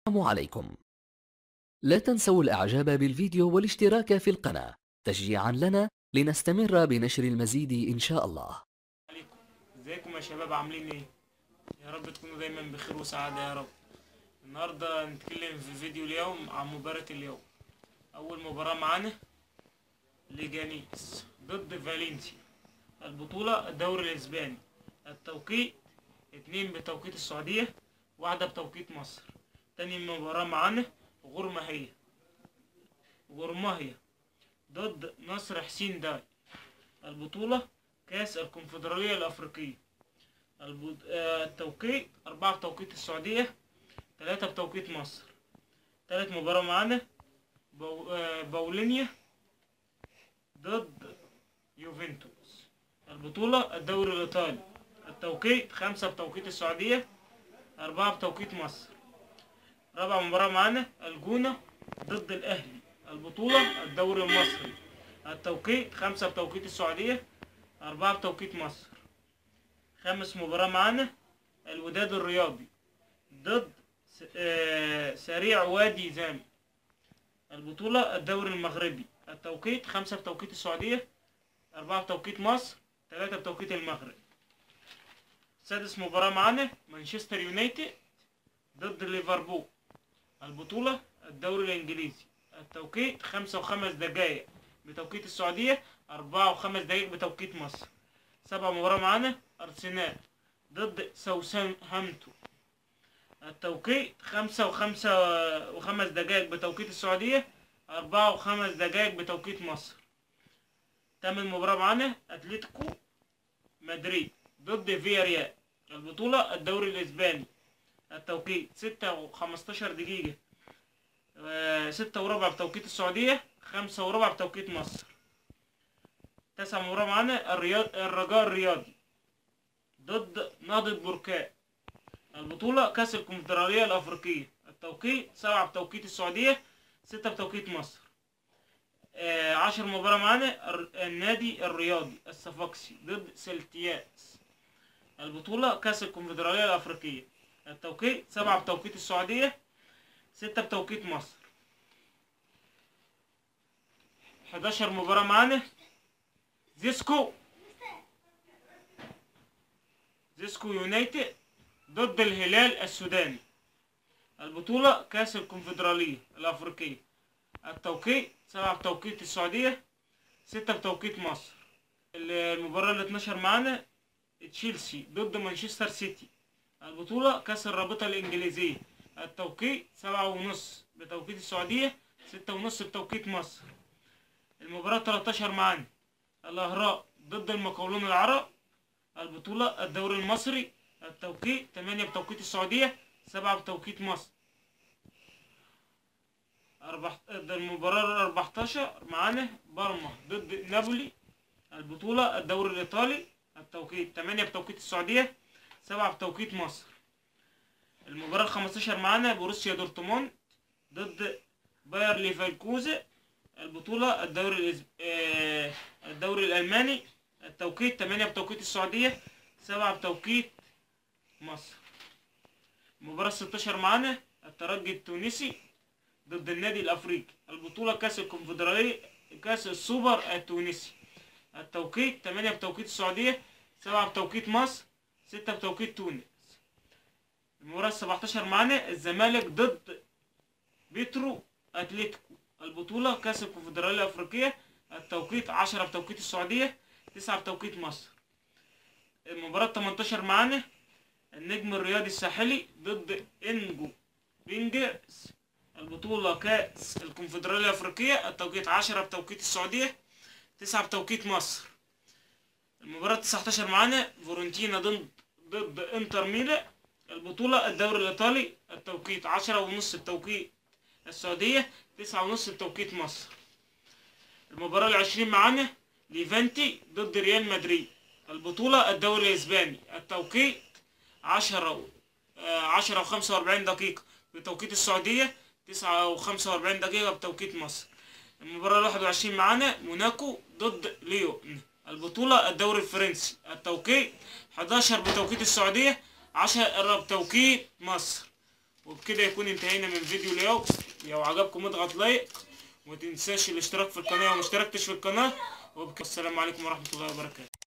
السلام عليكم. لا تنسوا الإعجاب بالفيديو والاشتراك في القناة تشجيعا لنا لنستمر بنشر المزيد إن شاء الله. عليكم. ازيكم يا شباب، عاملين ايه؟ يا رب تكونوا دايما بخير وسعادة يا رب. النهاردة هنتكلم في فيديو اليوم عن مباراة اليوم. أول مباراة معانا ليجانيس ضد فالنسيا، البطولة الدوري الإسباني. التوقيت 2 بتوقيت السعودية، 1 بتوقيت مصر. تاني مباراة معانا غرماهية ضد نصر حسين داي، البطولة كأس الكونفدرالية الأفريقية. التوقيت 4 بتوقيت السعودية، 3 بتوقيت مصر. تالت مباراة معانا باولينيا ضد يوفنتوس، البطولة الدوري الإيطالي. التوقيت 5 بتوقيت السعودية، 4 بتوقيت مصر. رابع مباراة معانا الجونة ضد الأهلي، البطولة الدوري المصري. التوقيت 5 بتوقيت السعودية، 4 بتوقيت مصر. خامس مباراة معانا الوداد الرياضي ضد سريع وادي زامي، البطولة الدوري المغربي. التوقيت 5 بتوقيت السعودية، 4 بتوقيت مصر، 3 بتوقيت المغرب. سادس مباراة معانا مانشستر يونايتد ضد ليفربول، البطولة الدوري الإنجليزي. التوقيت 5 و5 دقايق بتوقيت السعودية، 4 و5 دقايق بتوقيت مصر. سبع مباراة معانا أرسنال ضد ساوثهامبتون، التوقيت 5 و5 دقايق بتوقيت السعودية، 4 و5 دقايق بتوقيت مصر. تامن مباراة معانا أتلتيكو مدريد ضد فياريال، البطولة الدوري الإسباني. التوقيت 6 و15 دقيقة، 6 وربع بتوقيت السعودية، 5 وربع بتوقيت مصر. تاسع مباراة معانا الرجاء الرياضي ضد نهضة بركان، البطولة كأس الكونفدرالية الأفريقية. التوقيت 7 بتوقيت السعودية، 6 بتوقيت مصر. 10 مباراة معانا النادي الرياضي الصفاقسي ضد سلتياس، البطولة كأس الكونفدرالية الأفريقية. التوقيت 7 بتوقيت السعودية، 6 بتوقيت مصر. 11 مباراة معانا زيسكو يونايتد ضد الهلال السوداني، البطولة كأس الكونفدرالية الأفريقية. التوقيت 7 بتوقيت السعودية، 6 بتوقيت مصر. المباراة ال 12 معانا تشيلسي ضد مانشستر سيتي، البطولة كأس الرابطة الإنجليزية. التوقيت 7:30 بتوقيت السعودية، 6:30 بتوقيت مصر. المباراة 13 معانا الأهراء ضد المقاولون العرب، البطولة الدوري المصري. التوقيت 8 بتوقيت السعودية، 7 بتوقيت مصر. المباراة 14 معانا بارما ضد نابولي، البطولة الدوري الإيطالي. التوقيت 8 بتوقيت السعودية، 7 بتوقيت مصر. المباراة 15 معانا بروسيا دورتموند ضد باير ليفركوزن، البطولة الدوري الألماني. التوقيت 8 بتوقيت السعودية، 7 بتوقيت مصر. المباراة 16 معانا الترجي التونسي ضد النادي الأفريقي، البطولة كأس الكونفدرالية، كأس السوبر التونسي. التوقيت 8 بتوقيت السعودية، 7 بتوقيت مصر، 6 بتوقيت تونس. المباراة 17 معانا الزمالك ضد بيترو أتلتيكو، البطولة كأس الكونفدرالية الأفريقية. التوقيت 10 بتوقيت السعودية، 9 بتوقيت مصر. المباراة 18 معانا النجم الرياضي الساحلي ضد إنجو رينجرز، البطولة كأس الكونفدرالية الأفريقية. التوقيت 10 بتوقيت السعودية، 9 بتوقيت مصر. المباراة 19 معانا فورنتينا ضد انتر ميلان، البطولة الدوري الإيطالي. التوقيت 10:30 بتوقيت السعودية، 9:30 بتوقيت مصر. المباراة 20 معانا ليفانتي ضد ريال مدريد، البطولة الدوري الإسباني. التوقيت 10:45 بتوقيت السعودية، 9:45 بتوقيت مصر. المباراة 21 معانا موناكو ضد ليون، البطولة الدوري الفرنسي. التوقيت 11 بتوقيت السعودية، 10 بتوقيت مصر. وبكده يكون انتهينا من فيديو اليوم. لو عجبكم اضغط لايك، ومتنساش الاشتراك في القناة ومشتركتش في القناة. وبكده السلام عليكم ورحمة الله وبركاته.